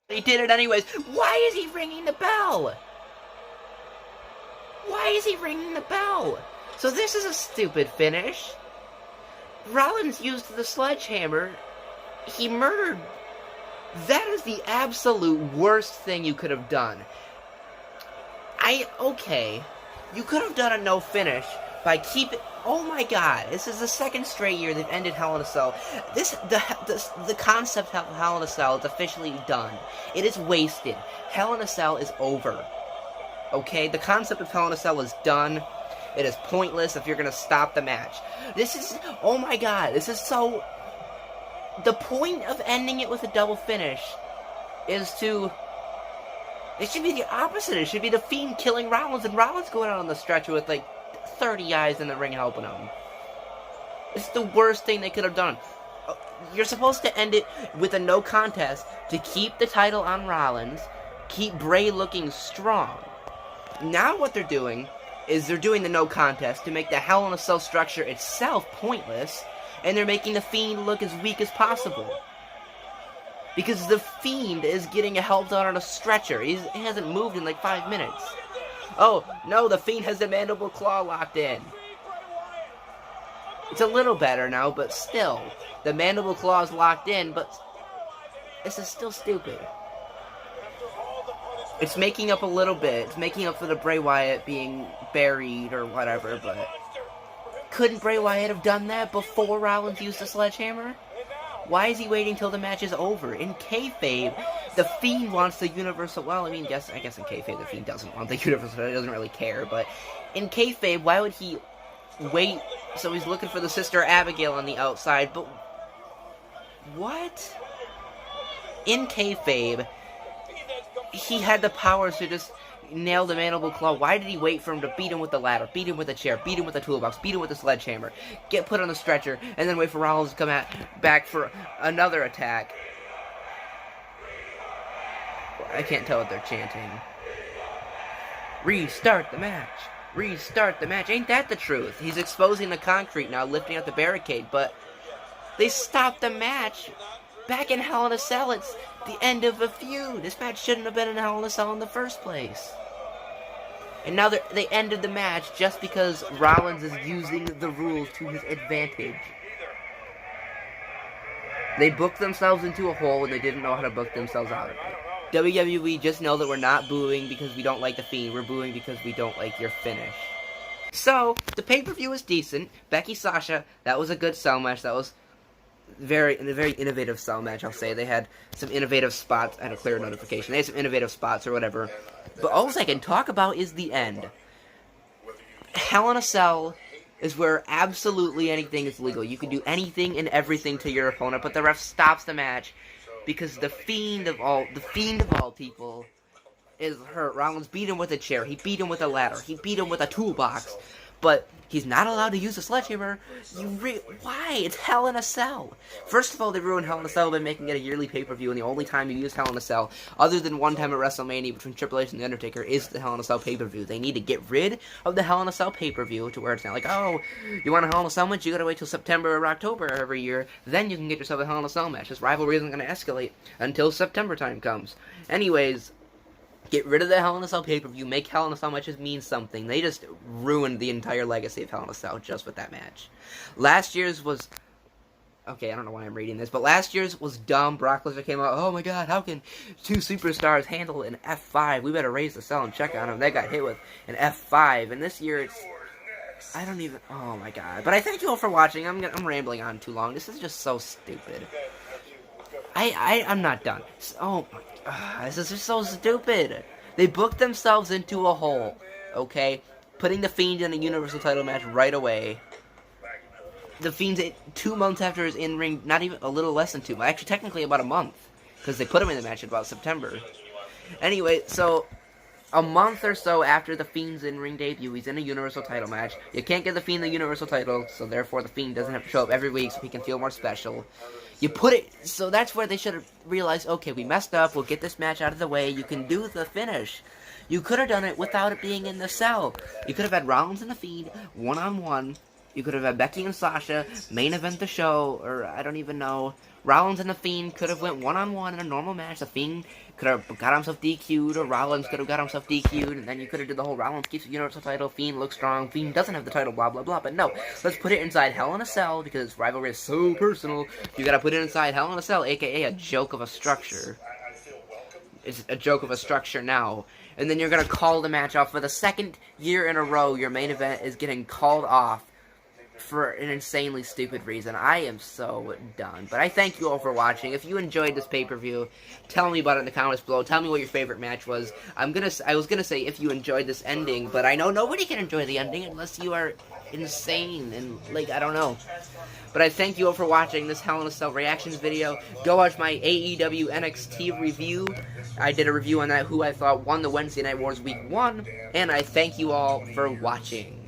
He did it anyways. Why is he ringing the bell? Why is he ringing the bell? So this is a stupid finish. Rollins used the sledgehammer. He murdered. That is the absolute worst thing you could have done. Okay. You could have done a no finish by keeping. Oh my God! This is the second straight year they've ended Hell in a Cell. The concept of Hell in a Cell is officially done. It is wasted. Hell in a Cell is over. Okay, the concept of Hell in a Cell is done. It is pointless if you're gonna stop the match. This is. Oh my God! This is so. The point of ending it with a double finish is to. It should be the opposite. It should be the Fiend killing Rollins and Rollins going out on the stretcher with like 30 guys in the ring helping him. It's the worst thing they could have done. You're supposed to end it with a no contest to keep the title on Rollins, keep Bray looking strong. Now what they're doing is they're doing the no contest to make the Hell in a Cell structure itself pointless, and they're making the Fiend look as weak as possible. Because the Fiend is getting helped out on a stretcher. He hasn't moved in like 5 minutes. Oh, no, the Fiend has the mandible claw locked in. It's a little better now, but still. The mandible claw is locked in, but this is still stupid. It's making up a little bit. It's making up for the Bray Wyatt being buried or whatever, but couldn't Bray Wyatt have done that before Rollins used the sledgehammer? Why is he waiting till the match is over? In kayfabe, the Fiend wants the Universal... Well, I guess in kayfabe the Fiend doesn't want the Universal... He doesn't really care, but in kayfabe, why would he wait? So he's looking for the Sister Abigail on the outside, but... What? In kayfabe, he had the powers to just nail the mandible claw. Why did he wait for him to beat him with the ladder, beat him with a chair, beat him with a toolbox, beat him with a sledgehammer, get put on the stretcher, and then wait for Rollins to come back for another attack? I can't tell what they're chanting. Restart the match. Restart the match. Ain't that the truth? He's exposing the concrete now, lifting up the barricade, but they stopped the match back in Hell in a Cell. It's the end of a feud. This match shouldn't have been in Hell in a Cell in the first place. And now they ended the match just because Rollins is using the rules to his advantage. They booked themselves into a hole and they didn't know how to book themselves out of it. WWE, just know that we're not booing because we don't like the Fiend. We're booing because we don't like your finish. So, the pay-per-view was decent. Becky Sasha, that was a good cell match. That was a very innovative cell match, I'll say. They had some innovative spots. I had a clear notification. They had some innovative spots or whatever. But all I can talk about is the end. Hell in a Cell is where absolutely anything is legal. You can do anything and everything to your opponent, but the ref stops the match because the fiend of all people is hurt. Rollins beat him with a chair. He beat him with a ladder. He beat him with a toolbox. But he's not allowed to use a sledgehammer. Why? It's Hell in a Cell. First of all, they ruined Hell in a Cell by making it a yearly pay-per-view, and the only time you use Hell in a Cell, other than one time at WrestleMania between Triple H and The Undertaker, is the Hell in a Cell pay-per-view. They need to get rid of the Hell in a Cell pay-per-view to where it's not like, oh, you want a Hell in a Cell match? You gotta wait till September or October every year, then you can get yourself a Hell in a Cell match. This rivalry isn't gonna escalate until September time comes. Anyways, get rid of the Hell in a Cell pay-per-view, make Hell in a Cell matches mean something. They just ruined the entire legacy of Hell in a Cell just with that match. Last year's was... Okay, I don't know why I'm reading this, but last year's was dumb. Brock Lesnar came out, oh my god, how can two superstars handle an F5? We better raise the cell and check on them. They got hit with an F5, and this year it's... I don't even... Oh my god. But I thank you all for watching. I'm rambling on too long. This is just so stupid. I'm not done. Oh my... This is just so stupid. They booked themselves into a hole, okay? Putting the Fiend in a Universal title match right away. The Fiend's 2 months after his in-ring, not even a little less than 2 months. Actually, technically about a month. Because they put him in the match in about September. Anyway, so a month or so after the Fiend's in-ring debut, he's in a Universal title match. You can't give the Fiend the Universal title, so therefore the Fiend doesn't have to show up every week so he can feel more special. You put it, so that's where they should have realized, okay, we messed up, we'll get this match out of the way, you can do the finish. You could have done it without it being in the cell. You could have had Rollins and the Fiend, one-on-one. You could have had Becky and Sasha main event the show, or I don't even know. Rollins and The Fiend could have went one-on-one in a normal match. The Fiend could have got himself DQ'd, or Rollins could have got himself DQ'd, and then you could have did the whole Rollins keeps the Universal title, Fiend looks strong, Fiend doesn't have the title, blah, blah, blah. But no, let's put it inside Hell in a Cell, because rivalry is so personal. You gotta put it inside Hell in a Cell, aka a joke of a structure. It's a joke of a structure now. And then you're gonna call the match off. For the second year in a row, your main event is getting called off for an insanely stupid reason. I am so done. But I thank you all for watching. If you enjoyed this pay-per-view, tell me about it in the comments below. Tell me what your favorite match was. I was gonna say if you enjoyed this ending, but I know nobody can enjoy the ending unless you are insane and, like, I don't know. But I thank you all for watching this Hell in a Cell reactions video. Go watch my AEW NXT review. I did a review on that, who I thought won the Wednesday Night Wars Week 1. And I thank you all for watching.